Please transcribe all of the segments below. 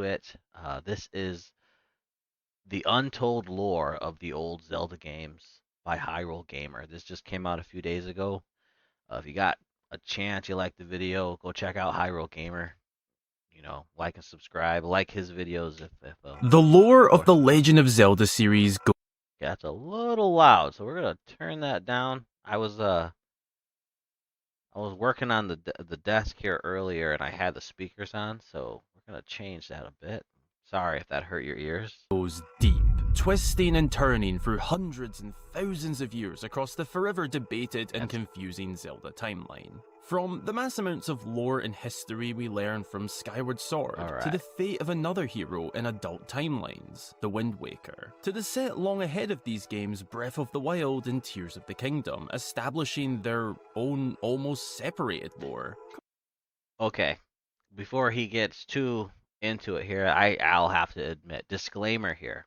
into it. This is the untold lore of the old Zelda games by Hyrule Gamer. This just came out a few days ago. If you got a chance, you like the video, go check out Hyrule Gamer. Like and subscribe. Like his videos The lore of of course. the Legend of Zelda series goes. Yeah, it's a little loud, so we're gonna turn that down. I was working on the desk here earlier, and I had the speakers on, so we're gonna change that a bit. Sorry if that hurt your ears. Goes deep, twisting and turning through hundreds and thousands of years across the forever debated and That's confusing Zelda timeline. From the mass amounts of lore and history we learn from Skyward Sword, all to the right. fate of another hero in adult timelines, The Wind Waker, to the set long ahead of these games, Breath of the Wild and Tears of the Kingdom, establishing their own almost separated lore. Okay. Before he gets too into it here, I'll have to admit, disclaimer here.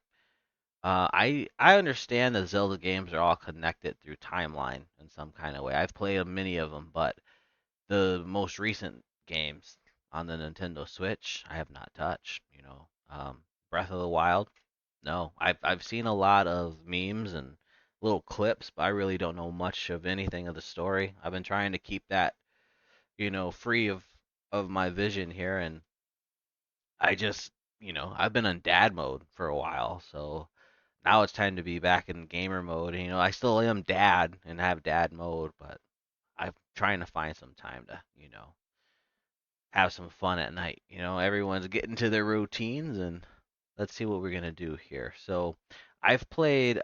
I understand that Zelda games are all connected through timeline in some kind of way. I've played many of them, but the most recent games on the Nintendo Switch, I have not touched. Breath of the Wild, no. I've seen a lot of memes and little clips, but I really don't know much of anything of the story. I've been trying to keep that, free of my vision here, and I've been on dad mode for a while, so now it's time to be back in gamer mode. And, I still am dad and have dad mode, but I'm trying to find some time to, have some fun at night. Everyone's getting to their routines, and let's see what we're gonna do here. So, I've played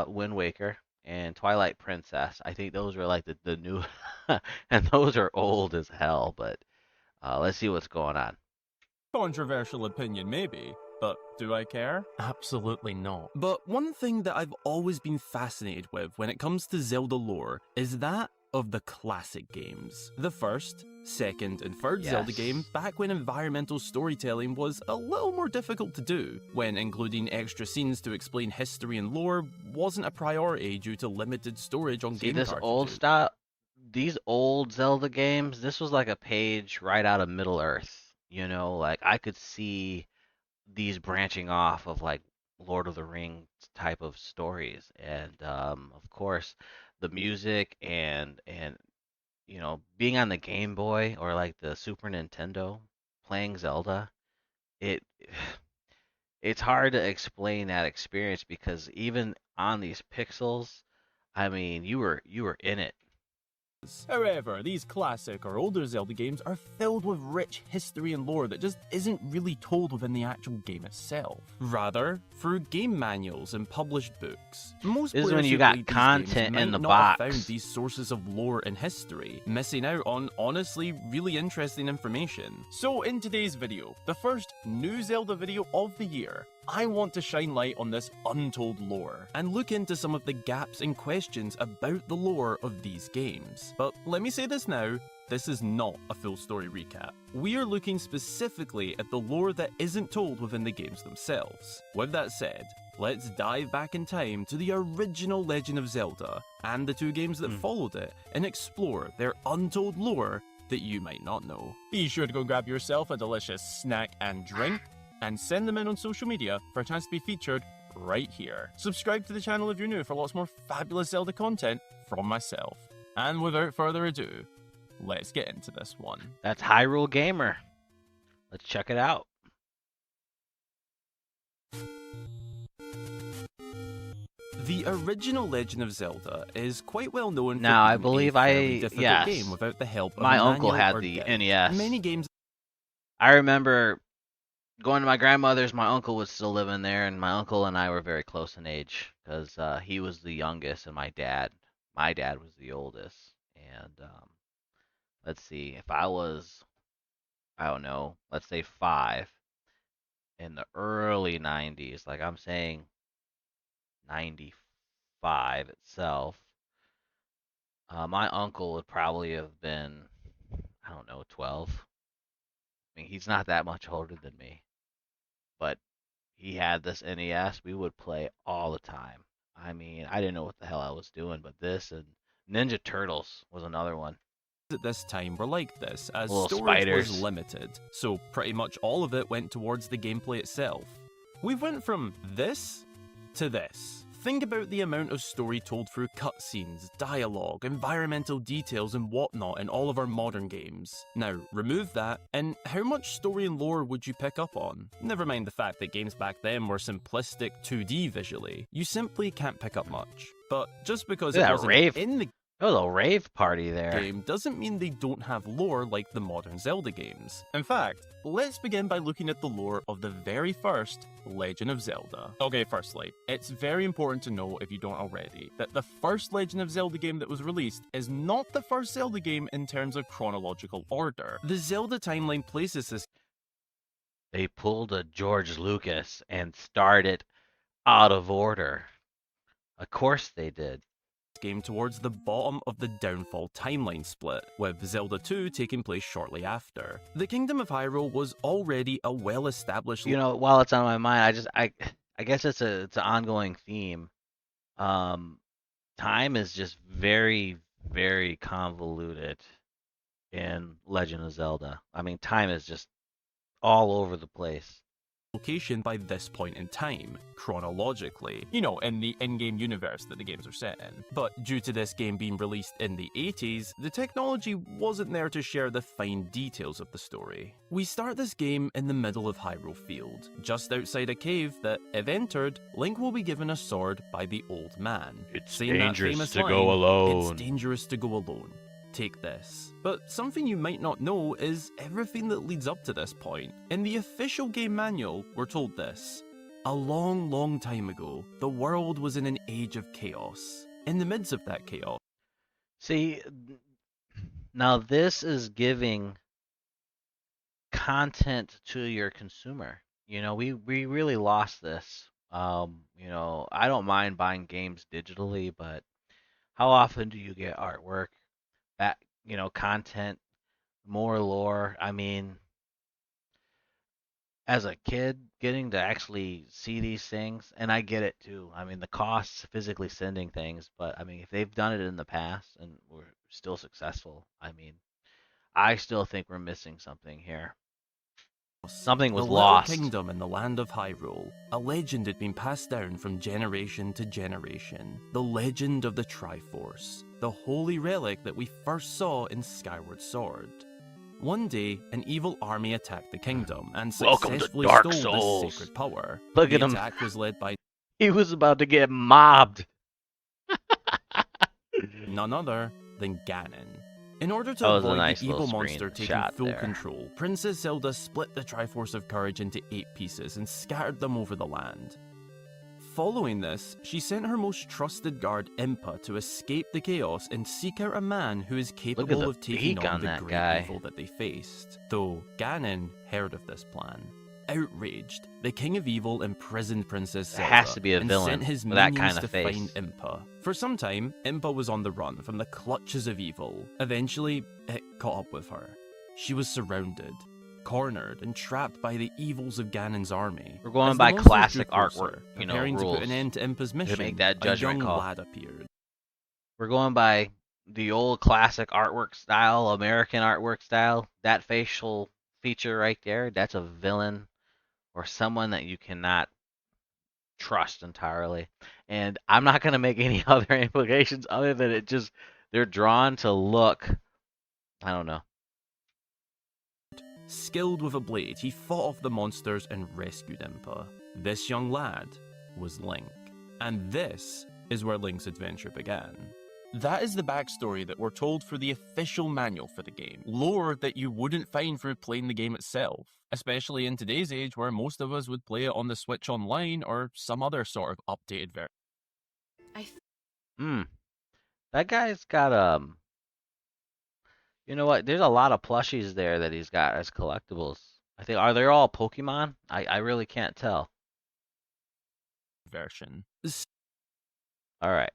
Wind Waker and Twilight Princess. I think those were like the new, and those are old as hell. But let's see what's going on. Controversial opinion, maybe, but do I care? Absolutely not. But one thing that I've always been fascinated with when it comes to Zelda lore is that of the classic games. The first, second, and third Zelda game Yes. back when environmental storytelling was a little more difficult to do, when including extra scenes to explain history and lore wasn't a priority due to limited storage on See game this old cartridges. style, these old Zelda games. This was like a page right out of Middle Earth. Like I could see these branching off of like Lord of the Rings type of stories, and of course, the music and being on the Game Boy or like the Super Nintendo, playing Zelda. It it's hard to explain that experience because even on these pixels, I mean, you were in it. However, these classic or older Zelda games are filled with rich history and lore that just isn't really told within the actual game itself. Rather, through game manuals and published books. Most This is when players you who got played these games content in might the not have found box. these sources of lore and history, missing out on honestly really interesting information. So in today's video, the first new Zelda video of the year, I want to shine light on this untold lore and look into some of the gaps and questions about the lore of these games. But let me say this now, this is not a full story recap. We are looking specifically at the lore that isn't told within the games themselves. With that said, let's dive back in time to the original Legend of Zelda and the two games that Hmm. followed it and explore their untold lore that you might not know. Be sure to go grab yourself a delicious snack and drink and send them in on social media for a chance to be featured right here. Subscribe to the channel if you're new for lots more fabulous Zelda content from myself. And without further ado, let's get into this one. That's Hyrule Gamer. Let's check it out. The original Legend of Zelda is quite well known for Now, I being a believe fairly difficult game yes, without the help of my a uncle manual had or the guide. NES. Many games I remember going to my grandmother's. My uncle was still living there, and my uncle and I were very close in age because he was the youngest, and my dad was the oldest. And let's see, if I was, I don't know, let's say 5 in the early 90s, like I'm saying 95 itself, my uncle would probably have been, I don't know, 12. I mean, he's not that much older than me, but he had this NES. We would play all the time. I mean, I didn't know what the hell I was doing, but this and Ninja Turtles was another one. at this time were like this, as Little storage was spiders. limited, so pretty much all of it went towards the gameplay itself. We went from this to this. Think about the amount of story told through cutscenes, dialogue, environmental details and whatnot in all of our modern games. Now, remove that, and how much story and lore would you pick up on? Never mind the fact that games back then were simplistic 2D visually, you simply can't pick up much. But just because Look it at that wasn't rave. in the There was a rave party there. game doesn't mean they don't have lore like the modern Zelda games. In fact, let's begin by looking at the lore of the very first Legend of Zelda. Okay, firstly, it's very important to know, if you don't already, that the first Legend of Zelda game that was released is not the first Zelda game in terms of chronological order. The Zelda timeline places this They pulled a George Lucas and started out of order. Of course they did. game towards the bottom of the Downfall timeline split, with Zelda 2 taking place shortly after. The Kingdom of Hyrule was already a well-established While it's on my mind, I guess it's an ongoing theme. Time is just very, very convoluted in Legend of Zelda. I mean, time is just all over the place. location by this point in time, chronologically, in the in-game universe that the games are set in. But due to this game being released in the 80s, the technology wasn't there to share the fine details of the story. We start this game in the middle of Hyrule Field, just outside a cave that, if entered, Link will be given a sword by the old man. It's saying that dangerous famous to line, go alone. It's dangerous to go alone. Take this. But something you might not know is everything that leads up to this point. In the official game manual, we're told this. A long, long time ago, the world was in an age of chaos. In the midst of that chaos, See, now this is giving content to your consumer. We really lost this. I don't mind buying games digitally, but how often do you get artwork, that, content, more lore? I mean, as a kid, getting to actually see these things, and I get it too. I mean, the costs physically sending things, but I mean, if they've done it in the past and we're still successful, I mean, I still think we're missing something here. Something the was little lost. kingdom in the land of Hyrule, a legend had been passed down from generation to generation. The legend of the Triforce, the holy relic that we first saw in Skyward Sword. One day, an evil army attacked the kingdom and Welcome to successfully Dark stole Souls. this sacred power. Look The at him. attack was led by He was about to get mobbed. none other than Ganon. In order to That was a avoid nice the evil little monster screen taking shot full there. control, Princess Zelda split the Triforce of Courage into 8 pieces and scattered them over the land. Following this, she sent her most trusted guard Impa to escape the chaos and seek out a man who is capable the of taking beak on on the that great guy. evil that they faced. Though Ganon heard of this plan. Outraged, the King of Evil imprisoned Princess There Zelda has to be a and villain sent his with that minions kind of to face. find Impa. For some time, Impa was on the run from the clutches of evil. Eventually, it caught up with her. She was surrounded, cornered, and trapped by the evils of Ganon's army. We're going As the by monsters classic drew closer, artwork, preparing to put rules an end to Impa's mission, make that a judgment young call. lad appeared. We're going by the old classic artwork style, American artwork style. That facial feature right there, that's a villain or someone that you cannot trust entirely. And I'm not going to make any other implications other than they're drawn to look, I don't know. Skilled with a blade, he fought off the monsters and rescued Impa. This young lad was Link. And this is where Link's adventure began. That is the backstory that we're told for the official manual for the game. Lore that you wouldn't find through playing the game itself, especially in today's age where most of us would play it on the Switch Online or some other sort of updated version. That guy's got you know what? There's a lot of plushies there that he's got as collectibles. I think are they all Pokemon? I really can't tell. All right.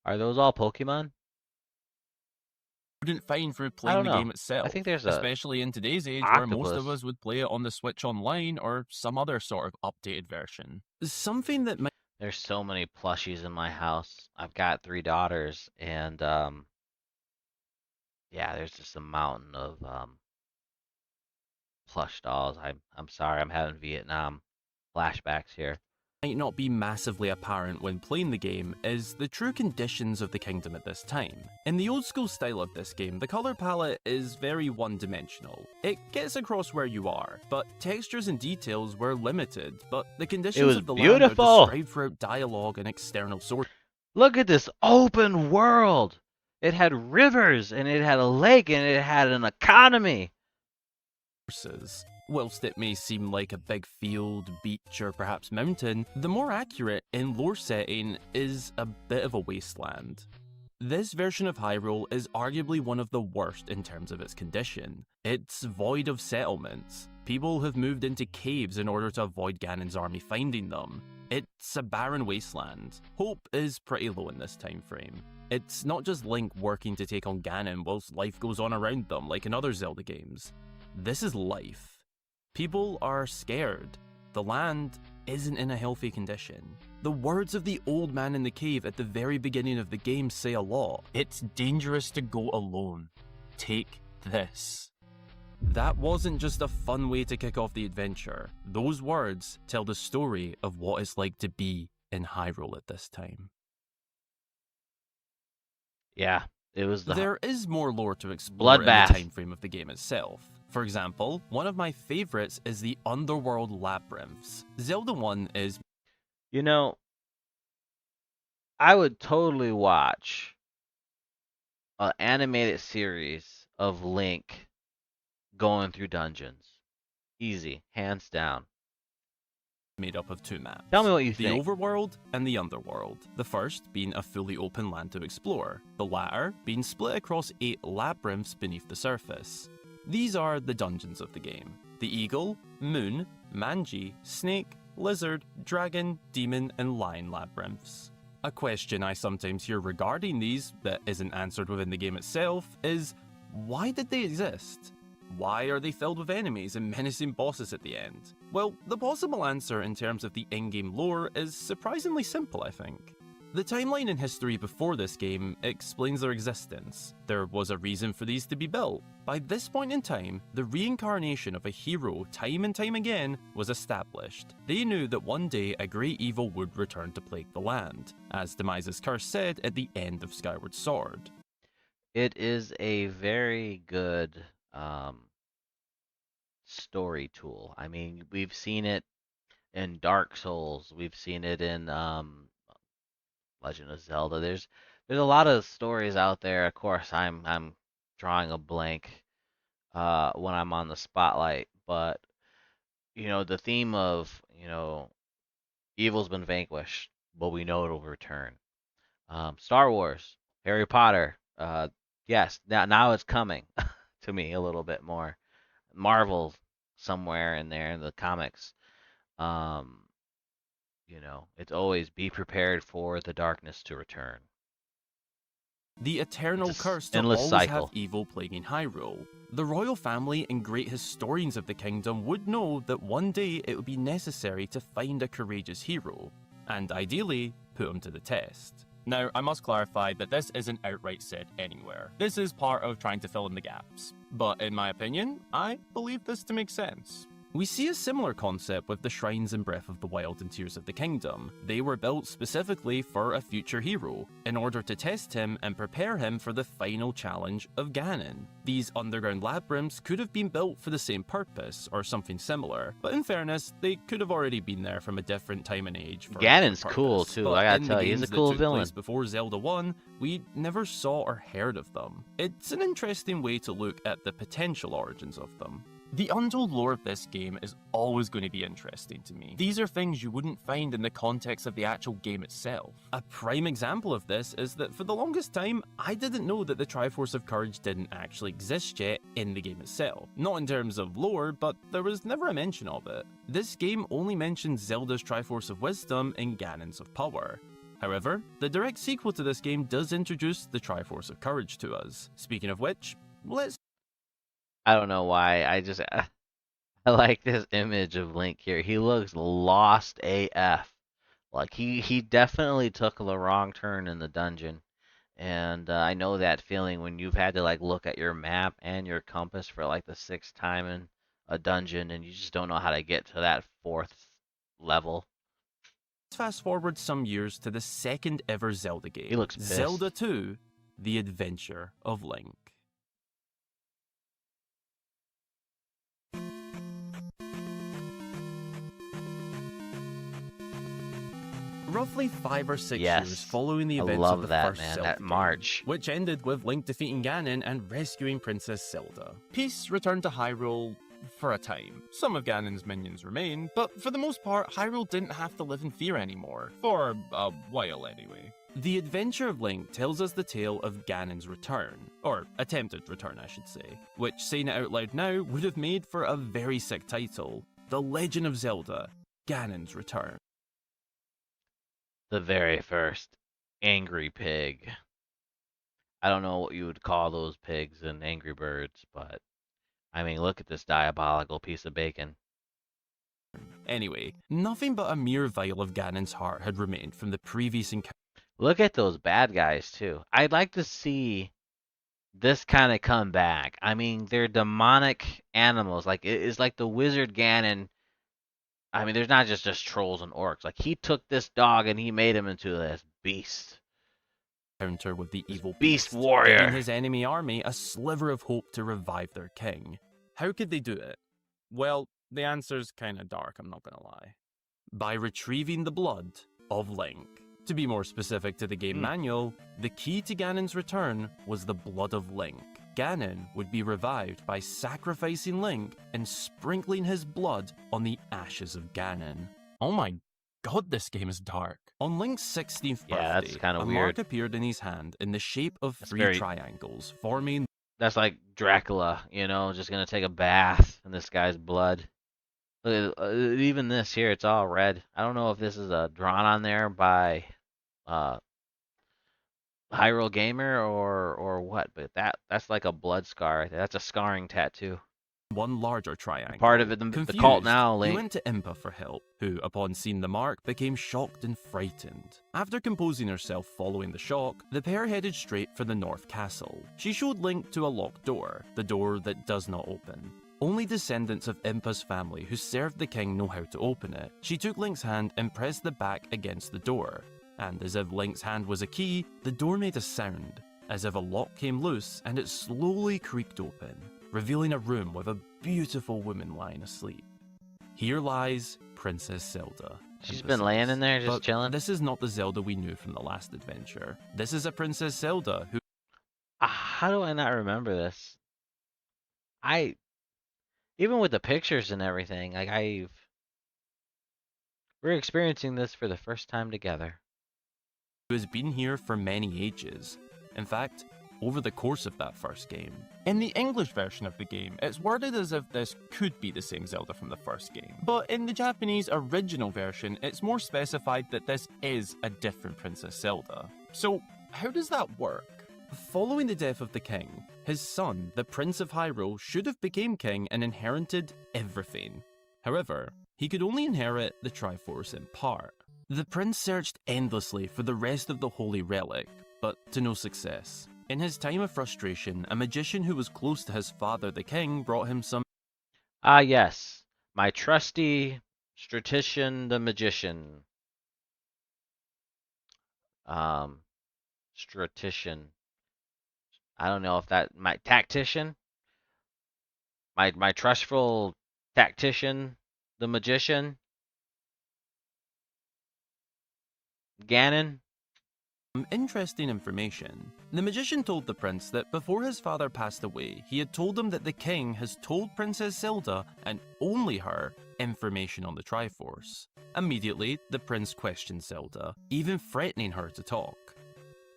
Are those all Pokemon? Wouldn't find through I playing don't the know. game itself, I think there's especially in today's age where most of octopus. us would play it on the Switch Online or some other sort of updated version. Something that might There's so many plushies in my house. I've got three daughters, and yeah, there's just a mountain of plush dolls. I'm sorry, I'm having Vietnam flashbacks here. Might not be massively apparent when playing the game is the true conditions of the kingdom at this time. In the old school style of this game, the colour palette is very one-dimensional. It gets across where you are, but textures and details were limited, but the It conditions was of the land are beautiful. described throughout dialogue and external sources. Look at this open world. It had rivers, and it had a lake, and it had an economy. Whilst it may seem like a big field, beach, or perhaps mountain, the more accurate in lore setting is a bit of a wasteland. This version of Hyrule is arguably one of the worst in terms of its condition. It's void of settlements. People have moved into caves in order to avoid Ganon's army finding them. It's a barren wasteland. Hope is pretty low in this time frame. It's not just Link working to take on Ganon whilst life goes on around them like in other Zelda games. This is life. People are scared. The land isn't in a healthy condition. The words of the old man in the cave at the very beginning of the game say a lot. It's dangerous to go alone. Take this. That wasn't just a fun way to kick off the adventure. Those words tell the story of what it's like to be in Hyrule at this time. Yeah, it was the There is more lore to explore in the bloodbath. time frame of the game itself. For example, one of my favorites is the Underworld Labyrinths. Zelda 1 is... You know, I would totally watch an animated series of Link going through dungeons. Easy, hands down. made up of two maps. Tell me what you the think. Overworld and the Underworld. The first being a fully open land to explore, the latter being split across 8 labyrinths beneath the surface. These are the dungeons of the game. The Eagle, Moon, Manji, Snake, Lizard, Dragon, Demon, and Lion labyrinths. A question I sometimes hear regarding these that isn't answered within the game itself is, why did they exist? Why are they filled with enemies and menacing bosses at the end? Well, the possible answer in terms of the in-game lore is surprisingly simple, I think. The timeline in history before this game explains their existence. There was a reason for these to be built. By this point in time, the reincarnation of a hero time and time again was established. They knew that one day a great evil would return to plague the land, as Demise's curse said at the end of Skyward Sword. It is a very good story tool. I mean, we've seen it in Dark Souls. We've seen it in Legend of Zelda. There's a lot of stories out there. Of course, I'm drawing a blank when I'm on the spotlight, but the theme of evil's been vanquished, but we know it'll return. Star Wars, Harry Potter. Yes, now it's coming to me a little bit more. Marvel somewhere in there in the comics. Um, it's always be prepared for the darkness to return. The eternal It's curse an to endless always cycle. have evil plaguing Hyrule. The royal family and great historians of the kingdom would know that one day it would be necessary to find a courageous hero, and ideally, put him to the test. Now, I must clarify that this isn't outright said anywhere. This is part of trying to fill in the gaps. But in my opinion, I believe this to make sense. We see a similar concept with the shrines in Breath of the Wild and Tears of the Kingdom. They were built specifically for a future hero, in order to test him and prepare him for the final challenge of Ganon. These underground labyrinths could have been built for the same purpose, or something similar, but in fairness, they could have already been there from a different time and age for Ganon's a different cool purpose. too. But I gotta in tell the you, he's a games that cool took villain. place before Zelda 1, we never saw or heard of them. It's an interesting way to look at the potential origins of them. The Untold lore of this game is always going to be interesting to me. These are things you wouldn't find in the context of the actual game itself. A prime example of this is that for the longest time, I didn't know that the Triforce of Courage didn't actually exist yet in the game itself. Not in terms of lore, but there was never a mention of it. This game only mentions Zelda's Triforce of Wisdom and Ganon's of Power. However, the direct sequel to this game does introduce the Triforce of Courage to us. Speaking of which, let's I don't know why. I like this image of Link here. He looks lost AF. Like he definitely took the wrong turn in the dungeon. And I know that feeling when you've had to like look at your map and your compass for like the sixth time in a dungeon and you just don't know how to get to that fourth level. Let's fast forward some years to the second ever Zelda He game, looks Zelda pissed. 2: The Adventure of Link. Roughly 5 or 6 years Yes. following the I events of love the that, first man. Zelda That game, march. which ended with Link defeating Ganon and rescuing Princess Zelda. Peace returned to Hyrule for a time. Some of Ganon's minions remained, but for the most part, Hyrule didn't have to live in fear anymore. For a while, anyway. The Adventure of Link tells us the tale of Ganon's return, or attempted return, I should say, which, saying it out loud now, would have made for a very sick title: The Legend of Zelda: Ganon's Return. The very first angry pig. I don't know what you would call those pigs in Angry Birds, but I mean, look at this diabolical piece of bacon. Anyway, nothing but a mere vial of Ganon's heart had remained from the previous encounter. Look at those bad guys, too. I'd like to see this kind of come back. I mean, they're demonic animals. Like, it's like the wizard Ganon. I mean, there's not just trolls and orcs. Like, he took this dog and he made him into this beast. With the This evil beast beast, giving warrior. his enemy army a sliver of hope to revive their king. How could they do it? Well, the answer's kinda dark, I'm not gonna lie. By retrieving the blood of Link. To be more specific to the game manual, the key to Ganon's return was the blood of Link. Ganon would be revived by sacrificing Link and sprinkling his blood on the ashes of Ganon. Oh my god, this game is dark. On Link's 16th Yeah, that's birthday, kind a of mark weird. appeared in his hand in the shape of That's three very. triangles, forming That's like Dracula, just gonna take a bath in this guy's blood. Even this here, it's all red. I don't know if this is drawn on there by uh, Hyrule Gamer or what, but that's like a blood scar right there. That's a scarring tattoo. one larger You're part of triangle. it, the cult Confused, now, he Link. went to Impa for help, who, upon seeing the mark, became shocked and frightened. After composing herself following the shock, the pair headed straight for the North Castle. She showed Link to a locked door, the door that does not open. Only descendants of Impa's family who served the king know how to open it. She took Link's hand and pressed the back against the door. And as if Link's hand was a key, the door made a sound, as if a lock came loose and it slowly creaked open, revealing a room with a beautiful woman lying asleep. Here lies Princess Zelda. She's Impa been laying says. in there just But chilling. this is not the Zelda we knew from the last adventure. This is a Princess Zelda who How do I not remember this? I even with the pictures and everything, like we're experiencing this for the first time together. has been here for many ages. In fact, over the course of that first game. In the English version of the game, it's worded as if this could be the same Zelda from the first game. But in the Japanese original version, it's more specified that this is a different Princess Zelda. So, how does that work? Following the death of the king, his son, the Prince of Hyrule, should have become king and inherited everything. However, he could only inherit the Triforce in part. The prince searched endlessly for the rest of the Holy Relic, but to no success. In his time of frustration, a magician who was close to his father the king brought him some Ah, yes, my trusty Stratician the magician. Um, Stratician. I don't know if that my tactician, my trustful tactician, the magician, Ganon. interesting information. The magician told the prince that before his father passed away, he had told him that the king has told Princess Zelda, and only her, information on the Triforce. Immediately, the prince questioned Zelda, even threatening her to talk.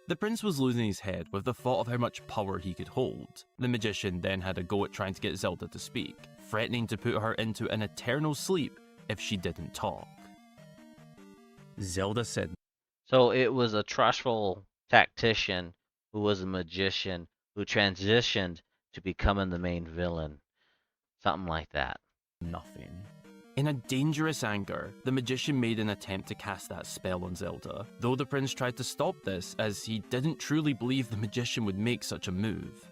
The prince was losing his head with the thought of how much power he could hold. The magician then had a go at trying to get Zelda to speak, threatening to put her into an eternal sleep if she didn't talk. Zelda said So it was a trustful tactician who was a magician who transitioned to becoming the main villain. Something like that. nothing. In a dangerous anger, the magician made an attempt to cast that spell on Zelda, though the prince tried to stop this as he didn't truly believe the magician would make such a move.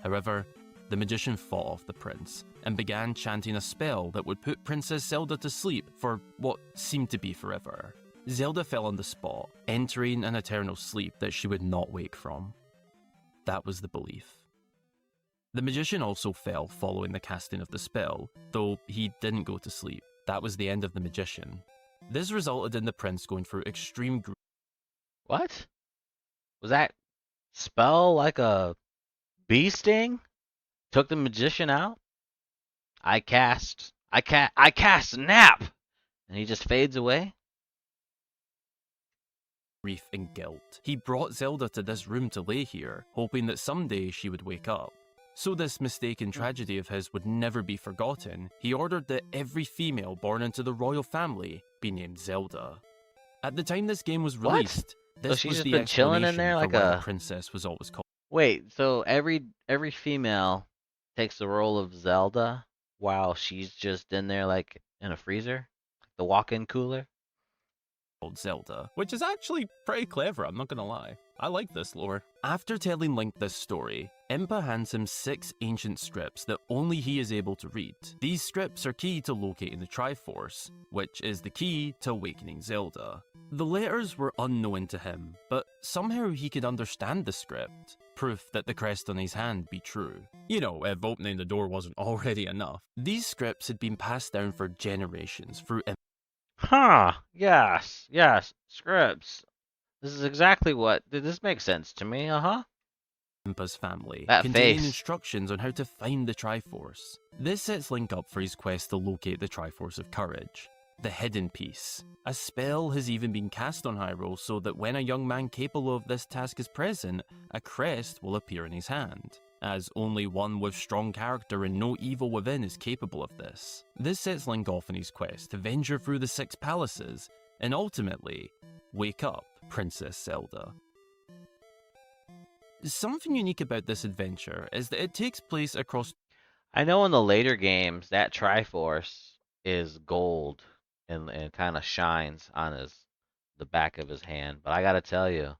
However, the magician fought off the prince and began chanting a spell that would put Princess Zelda to sleep for what seemed to be forever. Zelda fell on the spot, entering an eternal sleep that she would not wake from. That was the belief. The magician also fell following the casting of the spell, though he didn't go to sleep. That was the end of the magician. This resulted in the prince going through extreme grief. What? Was that spell like a bee sting? Took the magician out? I cast nap! And he just fades away? And guilt. He brought Zelda to this room to lay here, hoping that someday she would wake up. So this mistaken tragedy of his would never be forgotten, he ordered that every female born into the royal family be named Zelda. At the time this game was What? released, So this she's was just the been chilling in explanation there for like why the a. princess was always called. Wait, so every female takes the role of Zelda while she's just in there like in a freezer? The walk-in cooler? Zelda, which is actually pretty clever, I'm not gonna lie. I like this lore. After telling Link this story, Impa hands him 6 ancient scripts that only he is able to read. These scripts are key to locating the Triforce, which is the key to awakening Zelda. The letters were unknown to him, but somehow he could understand the script. Proof that the crest on his hand be true. You know, if opening the door wasn't already enough. These scripts had been passed down for generations through Huh. Yes. Scripts. This is exactly what. This makes sense to me, uh-huh. Impa's family, That containing face. instructions on how to find the Triforce. This sets Link up for his quest to locate the Triforce of Courage. The Hidden Piece. A spell has even been cast on Hyrule so that when a young man capable of this task is present, a crest will appear in his hand, as only one with strong character and no evil within is capable of this. This sets Link off on his quest to venture through the 6 palaces, and ultimately, wake up Princess Zelda. Something unique about this adventure is that it takes place across. I know in the later games that Triforce is gold and kind of shines on the back of his hand, but I gotta tell you,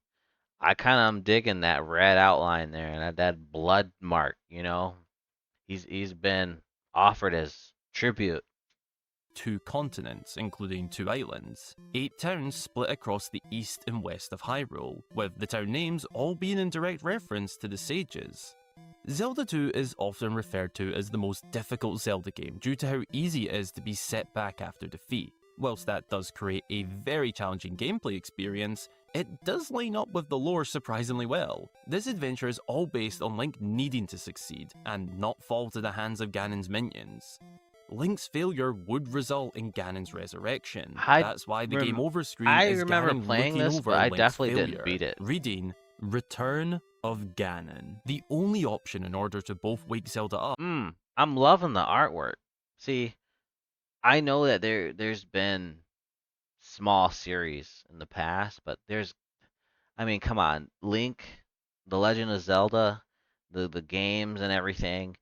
I kind of am digging that red outline there and that blood mark. You know, he's been offered as tribute. 2 continents, including 2 islands. 8 towns split across the east and west of Hyrule, with the town names all being in direct reference to the sages. Zelda 2 is often referred to as the most difficult Zelda game due to how easy it is to be set back after defeat. Whilst that does create a very challenging gameplay experience, it does line up with the lore surprisingly well. This adventure is all based on Link needing to succeed, and not fall to the hands of Ganon's minions. Link's failure would result in Ganon's resurrection. That's why the game over screen I is remember Ganon playing looking this, over but I Link's definitely failure, didn't beat it. reading Return of Ganon. The only option in order to both wake Zelda up. I'm loving the artwork. See, I know that there's been small series in the past, but I mean, come on, Link, The Legend of Zelda, the games and everything.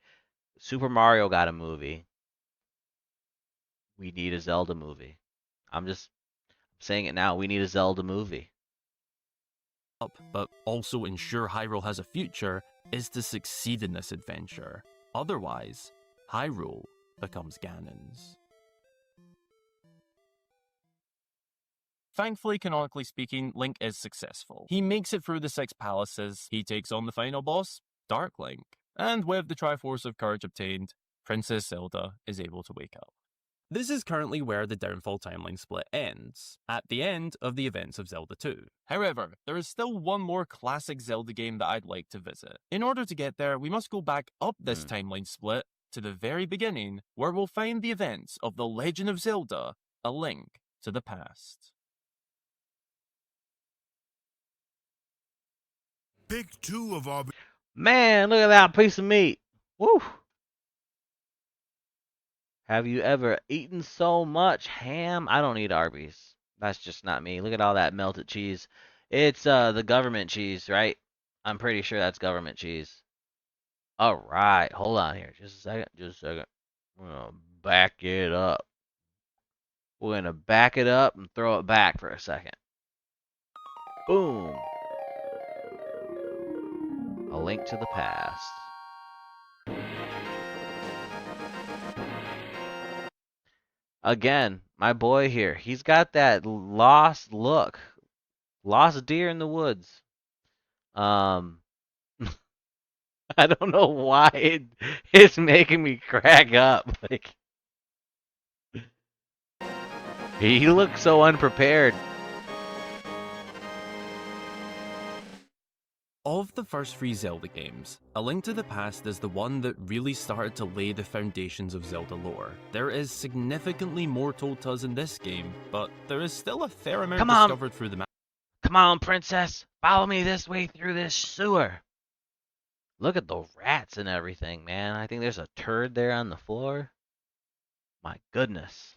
Super Mario got a movie. We need a Zelda movie. I'm just saying it now. We need a Zelda movie. But also ensure Hyrule has a future is to succeed in this adventure. Otherwise, Hyrule becomes Ganon's. Thankfully, canonically speaking, Link is successful. He makes it through the 6 palaces, he takes on the final boss, Dark Link, and with the Triforce of Courage obtained, Princess Zelda is able to wake up. This is currently where the Downfall timeline split ends, at the end of the events of Zelda 2. However, there is still one more classic Zelda game that I'd like to visit. In order to get there, we must go back up this timeline split to the very beginning, where we'll find the events of The Legend of Zelda: A Link to the Past. Pick 2 of our. Man, look at that piece of meat. Woo! Have you ever eaten so much ham? I don't eat Arby's. That's just not me. Look at all that melted cheese. It's the government cheese, right? I'm pretty sure that's government cheese. All right, hold on here. Just a second. I'm gonna back it up. We're gonna back it up and throw it back for a second. Boom. A Link to the Past. Again, my boy here, he's got that lost look. Lost deer in the woods. Um, I don't know why it's making me crack up. Like, he looks so unprepared. Of the first three Zelda games, A Link to the Past is the one that really started to lay the foundations of Zelda lore. There is significantly more told to us in this game, but there is still a fair amount Come on. discovered through the map. Come on, princess. Follow me this way through this sewer. Look at the rats and everything, man. I think there's a turd there on the floor. My goodness.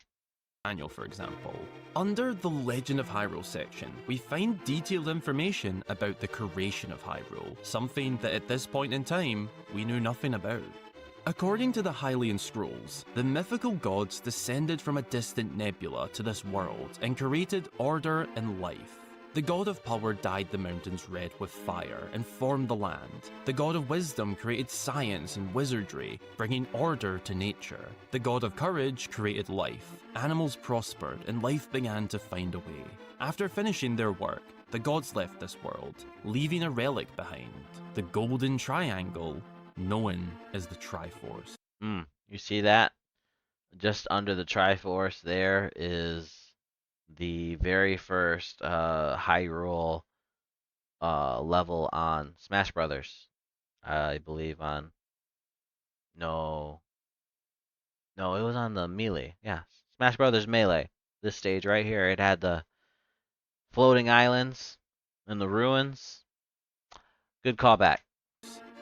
Manual, for example. Under the Legend of Hyrule section, we find detailed information about the creation of Hyrule, something that at this point in time, we knew nothing about. According to the Hylian scrolls, the mythical gods descended from a distant nebula to this world and created order and life. The god of power dyed the mountains red with fire and formed the land. The god of wisdom created science and wizardry, bringing order to nature. The god of courage created life. Animals prospered and life began to find a way. After finishing their work, the gods left this world, leaving a relic behind, the golden triangle, known as the Triforce. You see that? Just under the Triforce there is the very first Hyrule level on Smash Brothers. I believe on no, no, it was on the Melee. Yeah, Smash Brothers Melee. This stage right here, it had the floating islands and the ruins. Good callback.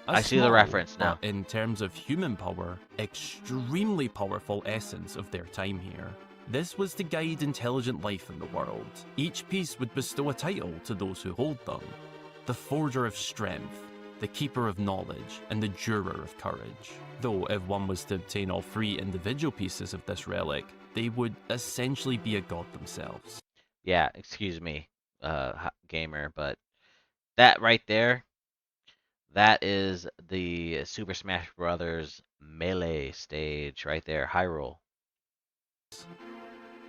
I see the reference now. But in terms of human power, extremely powerful essence of their time here. This was to guide intelligent life in the world. Each piece would bestow a title to those who hold them. The Forger of Strength, the Keeper of Knowledge, and the Juror of Courage. Though if one was to obtain all three individual pieces of this relic, they would essentially be a god themselves. Yeah, excuse me, gamer, but that right there, that is the Super Smash Brothers Melee stage right there, Hyrule.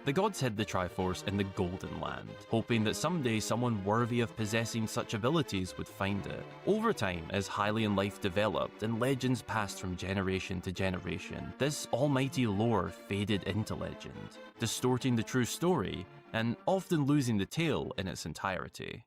The gods hid the Triforce in the Golden Land, hoping that someday someone worthy of possessing such abilities would find it. Over time, as Hylian life developed and legends passed from generation to generation, this almighty lore faded into legend, distorting the true story and often losing the tale in its entirety.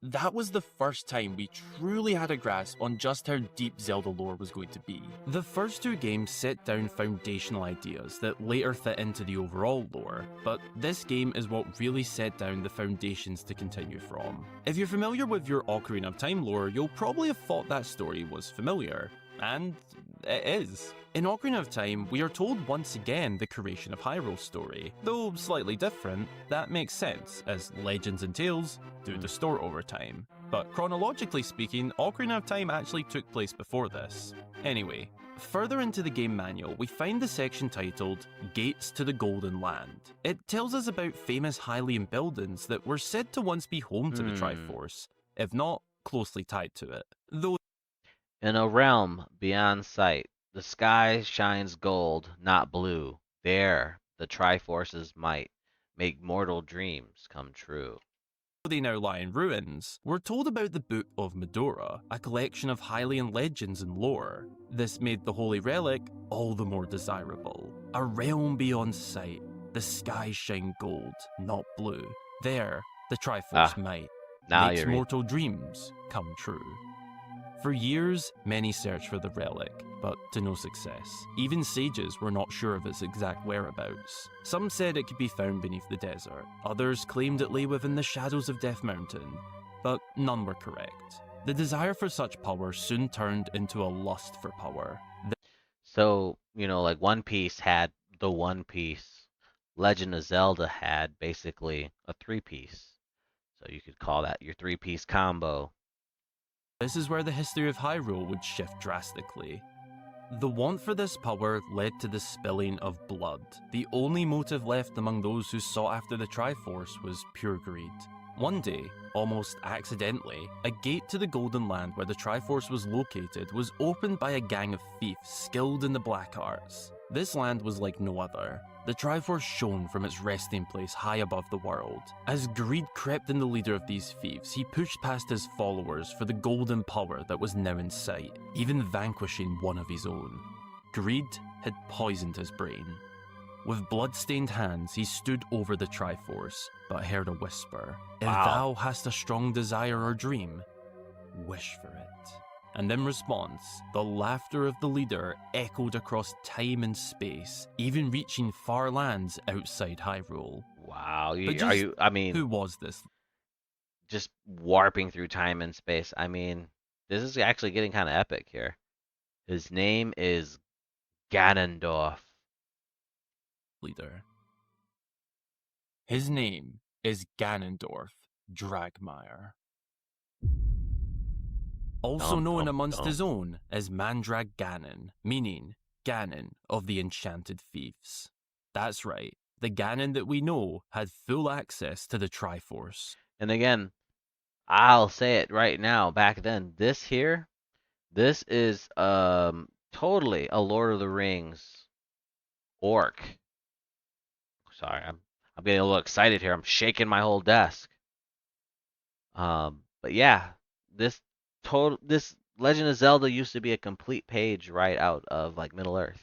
That was the first time we truly had a grasp on just how deep Zelda lore was going to be. The first two games set down foundational ideas that later fit into the overall lore, but this game is what really set down the foundations to continue from. If you're familiar with your Ocarina of Time lore, you'll probably have thought that story was familiar, and it is. In Ocarina of Time, we are told once again the creation of Hyrule's story. Though slightly different, that makes sense, as legends and tales do distort over time. But chronologically speaking, Ocarina of Time actually took place before this. Anyway, further into the game manual, we find the section titled Gates to the Golden Land. It tells us about famous Hylian buildings that were said to once be home to the Triforce, if not closely tied to it. Though In a realm beyond sight, the sky shines gold, not blue. There, the Triforce's might make mortal dreams come true. they now lie in ruins, we're told about the Book of Medora, a collection of Hylian legends and lore. This made the holy relic all the more desirable. A realm beyond sight, the skies shine gold, not blue. There, the Triforce might Now makes you read. mortal dreams come true. For years, many searched for the relic, but to no success. Even sages were not sure of its exact whereabouts. Some said it could be found beneath the desert, others claimed it lay within the shadows of Death Mountain, but none were correct. The desire for such power soon turned into a lust for power. So, like One Piece had the One Piece. Legend of Zelda had basically a three-piece. So you could call that your three-piece combo. This is where the history of Hyrule would shift drastically. The want for this power led to the spilling of blood. The only motive left among those who sought after the Triforce was pure greed. One day, almost accidentally, a gate to the Golden Land where the Triforce was located was opened by a gang of thieves skilled in the black arts. This land was like no other. The Triforce shone from its resting place high above the world. As greed crept in the leader of these thieves, he pushed past his followers for the golden power that was now in sight, even vanquishing one of his own. Greed had poisoned his brain. With blood-stained hands, he stood over the Triforce, but heard a whisper. If Wow. thou hast a strong desire or dream, wish for it. And in response, the laughter of the leader echoed across time and space, even reaching far lands outside Hyrule. Wow. But Are just you? I mean, who was this? just warping through time and space. I mean, this is actually getting kind of epic here. His name is Ganondorf. Leader? His name is Ganondorf Dragmire, also Dum, known dum, amongst dum. his own as Mandrag Ganon, meaning Ganon of the Enchanted Thieves. That's right, the Ganon that we know had full access to the Triforce. And again, I'll say it right now. Back then, this is totally a Lord of the Rings orc. Sorry, I'm getting a little excited here. I'm shaking my whole desk. But yeah, this Legend of Zelda used to be a complete page right out of like Middle Earth,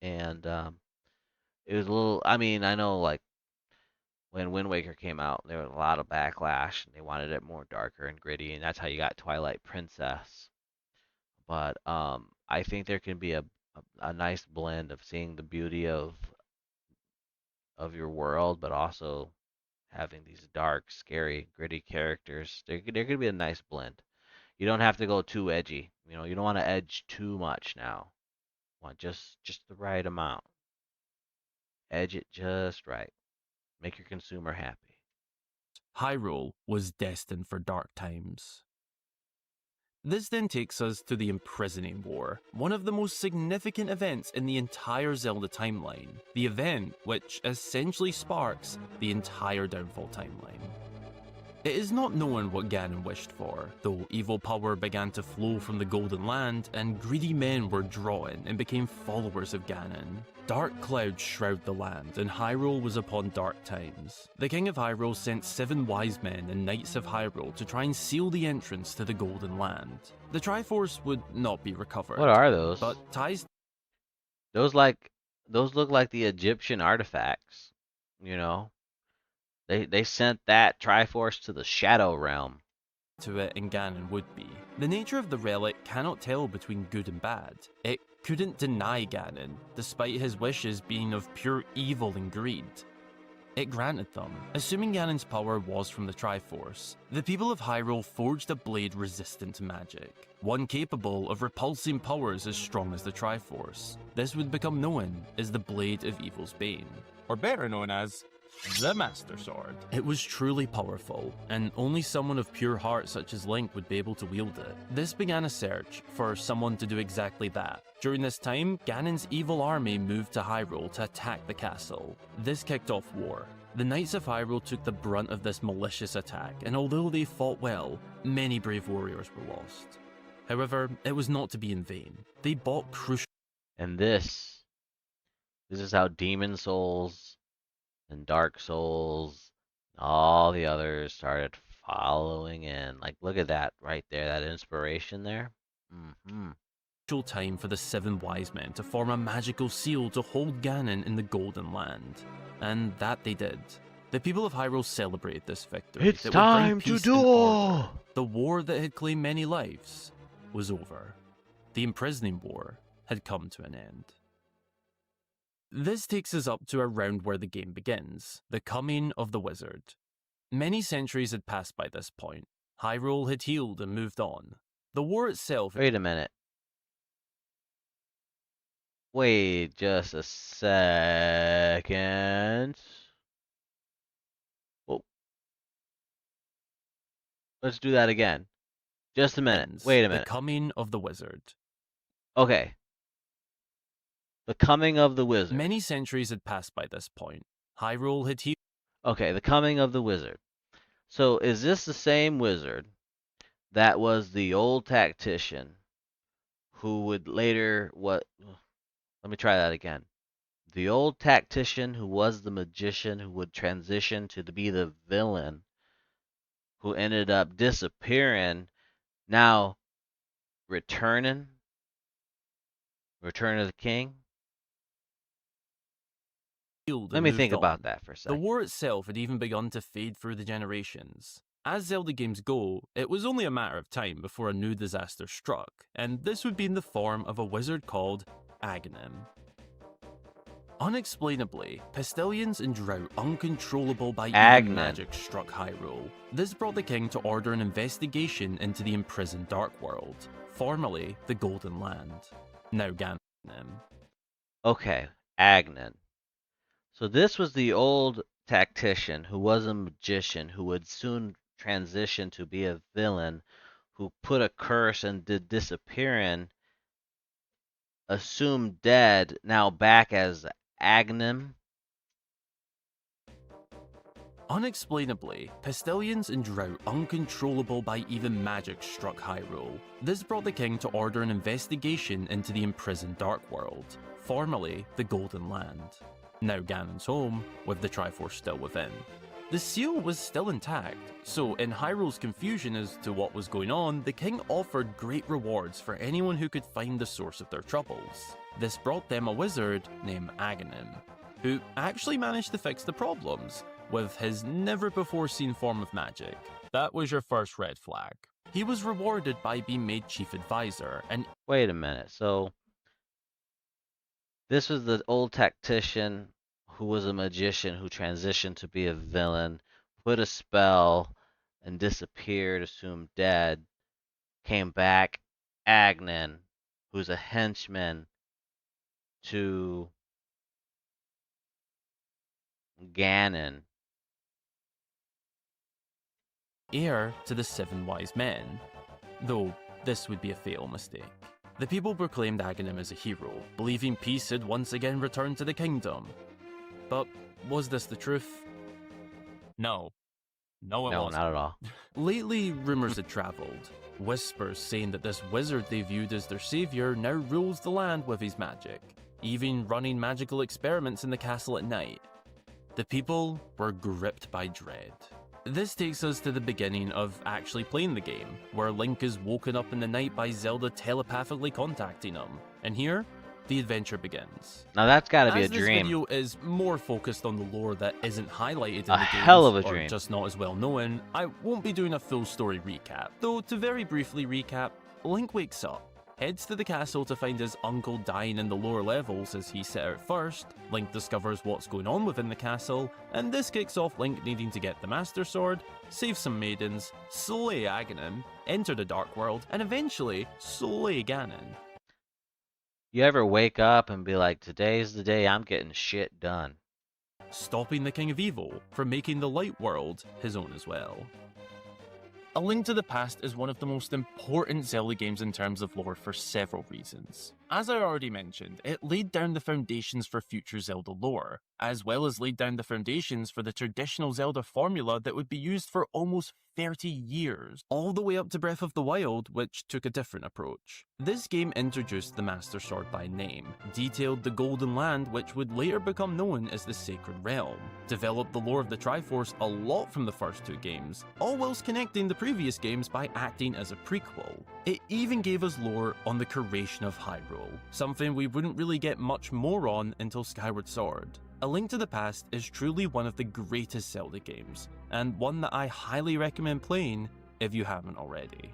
and it was a little. I mean, I know like when Wind Waker came out, there was a lot of backlash, and they wanted it more darker and gritty, and that's how you got Twilight Princess. But I think there can be a nice blend of seeing the beauty of your world, but also having these dark, scary, gritty characters. There could be a nice blend. You don't have to go too edgy. You know, you don't want to edge too much now. You want just the right amount. Edge it just right. Make your consumer happy. Hyrule was destined for dark times. This then takes us to the Imprisoning War, one of the most significant events in the entire Zelda timeline, the event which essentially sparks the entire Downfall timeline. It is not known what Ganon wished for, though evil power began to flow from the Golden Land and greedy men were drawn and became followers of Ganon. Dark clouds shroud the land, and Hyrule was upon dark times. The King of Hyrule sent 7 wise men and Knights of Hyrule to try and seal the entrance to the Golden Land. The Triforce would not be recovered, What are those? but ties Those look like the Egyptian artifacts. You know, they sent that Triforce to the Shadow Realm. to it and Ganon would be. The nature of the relic cannot tell between good and bad. It couldn't deny Ganon, despite his wishes being of pure evil and greed. It granted them, assuming Ganon's power was from the Triforce. The people of Hyrule forged a blade resistant to magic, one capable of repulsing powers as strong as the Triforce. This would become known as the Blade of Evil's Bane, or better known as the Master Sword. It was truly powerful, and only someone of pure heart such as Link would be able to wield it. This began a search for someone to do exactly that. During this time, Ganon's evil army moved to Hyrule to attack the castle. This kicked off war. The Knights of Hyrule took the brunt of this malicious attack, and although they fought well, many brave warriors were lost. However, it was not to be in vain. They bought crucial And this is how Demon Souls and Dark Souls, and all the others started following in. Like, look at that right there, that inspiration there. Mm-hmm. time for the 7 wise men to form a magical seal to hold Ganon in the Golden Land. And that they did. The people of Hyrule celebrated this victory. It's that would bring time to peace and order. duel! The war that had claimed many lives was over. The Imprisoning War had come to an end. This takes us up to around where the game begins, the coming of the wizard. Many centuries had passed by this point. Hyrule had healed and moved on. The war itself... Wait a minute. Wait just a second. Oh, let's do that again. Just a minute. ends, Wait a the minute. coming of the wizard. Okay. The Coming of the Wizard. Many centuries had passed by this point. Hyrule had healed. Okay, The Coming of the Wizard. So is this the same wizard that was the old tactician who would later what? Let me try that again. The old tactician who was the magician who would transition to be the villain who ended up disappearing, now returning, Return of the King. And Let me moved think on. about that for a The second. war itself had even begun to fade through the generations. As Zelda games go, it was only a matter of time before a new disaster struck, and this would be in the form of a wizard called Aghanim. Unexplainably, pestilence and drought uncontrollable by even Aghanim. magic struck Hyrule. This brought the king to order an investigation into the imprisoned Dark World, formerly the Golden Land, now Ganon. Okay, Agnan. So this was the old tactician who was a magician who would soon transition to be a villain who put a curse and did disappearing, assumed dead, now back as Aghanim. Unexplainably, pestilence and drought uncontrollable by even magic struck Hyrule. This brought the king to order an investigation into the imprisoned Dark World, formerly the Golden Land, now Ganon's home, with the Triforce still within. The seal was still intact, so in Hyrule's confusion as to what was going on, the king offered great rewards for anyone who could find the source of their troubles. This brought them a wizard named Aghanim, who actually managed to fix the problems with his never-before-seen form of magic. That was your first red flag. He was rewarded by being made chief advisor, and Wait a minute. So this was the old tactician who was a magician who transitioned to be a villain, put a spell and disappeared, assumed dead, came back, Agnan, who's a henchman to Ganon. heir to the Seven Wise Men. Though this would be a fatal mistake. The people proclaimed Aghanim as a hero, believing peace had once again returned to the kingdom. But was this the truth? No. No, it No, wasn't. not at all. Lately, rumors had travelled. Whispers saying that this wizard they viewed as their savior now rules the land with his magic, even running magical experiments in the castle at night. The people were gripped by dread. This takes us to the beginning of actually playing the game, where Link is woken up in the night by Zelda telepathically contacting him. And here, the adventure begins. Now that's got to be a As this dream. video is more focused on the lore that isn't highlighted in A the games, hell of a or dream. just not as well known, I won't be doing a full story recap. Though to very briefly recap, Link wakes up, heads to the castle to find his uncle dying in the lower levels as he set out first. Link discovers what's going on within the castle, and this kicks off Link needing to get the Master Sword, save some maidens, slay Aghanim, enter the Dark World, and eventually slay Ganon. You ever wake up and be like, today's the day I'm getting shit done? Stopping the King of Evil from making the Light World his own as well. A Link to the Past is one of the most important Zelda games in terms of lore for several reasons. As I already mentioned, it laid down the foundations for future Zelda lore, as well as laid down the foundations for the traditional Zelda formula that would be used for almost 30 years, all the way up to Breath of the Wild, which took a different approach. This game introduced the Master Sword by name, detailed the Golden Land, which would later become known as the Sacred Realm, developed the lore of the Triforce a lot from the first two games, all whilst connecting the previous games by acting as a prequel. It even gave us lore on the creation of Hyrule, something we wouldn't really get much more on until Skyward Sword. A Link to the Past is truly one of the greatest Zelda games, and one that I highly recommend playing if you haven't already.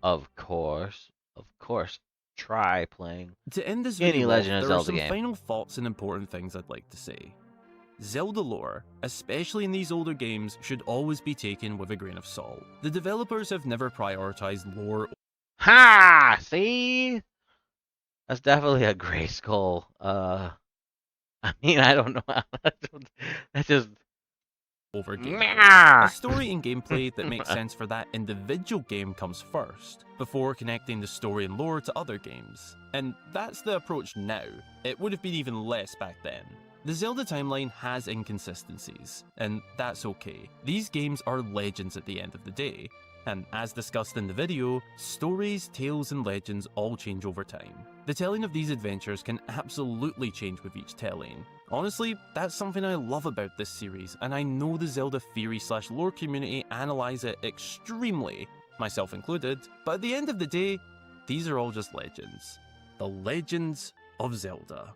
Of course. Try playing To end this any video Legend off, of there are Zelda some game. final thoughts and important things I'd like to say. Zelda lore, especially in these older games, should always be taken with a grain of salt. The developers have never prioritized lore. Ha! See? That's definitely a gray skull. I mean, I don't know. That just over gameplay. A Meow. story and gameplay that makes sense for that individual game comes first, before connecting the story and lore to other games. And that's the approach now. It would have been even less back then. The Zelda timeline has inconsistencies, and that's okay. These games are legends at the end of the day, and as discussed in the video, stories, tales, and legends all change over time. The telling of these adventures can absolutely change with each telling. Honestly, that's something I love about this series, and I know the Zelda theory/lore community analyze it extremely, myself included, but at the end of the day, these are all just legends. The legends of Zelda.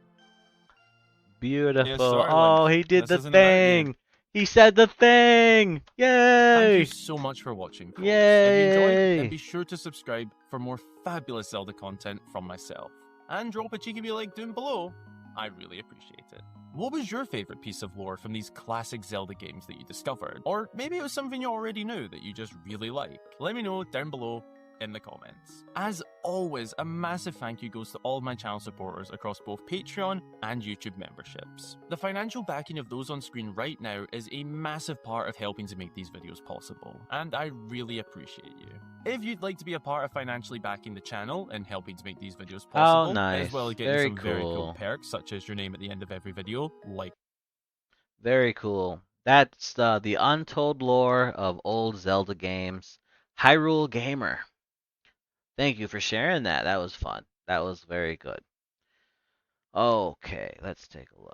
Beautiful. sorry, Oh, Link. he did This the isn't about you. thing. He said the thing. Thank you Yay! so much for watching, folks. If you Yay! enjoyed, then be sure to subscribe for more fabulous Zelda content from myself. And drop a cheeky like down below. I really appreciate it. What was your favourite piece of lore from these classic Zelda games that you discovered? Or maybe it was something you already knew that you just really like. Let me know down below in the comments. As always, a massive thank you goes to all of my channel supporters across both Patreon and YouTube memberships. The financial backing of those on screen right now is a massive part of helping to make these videos possible, and I really appreciate you. If you'd like to be a part of financially backing the channel and helping to make these videos possible, nice. as well as getting Very some very cool cool. perks such as your name at the end of every video, like Very cool. That's the untold lore of old Zelda games. Hyrule Gamer. Thank you for sharing that. That was fun. That was very good. Okay, let's take a look.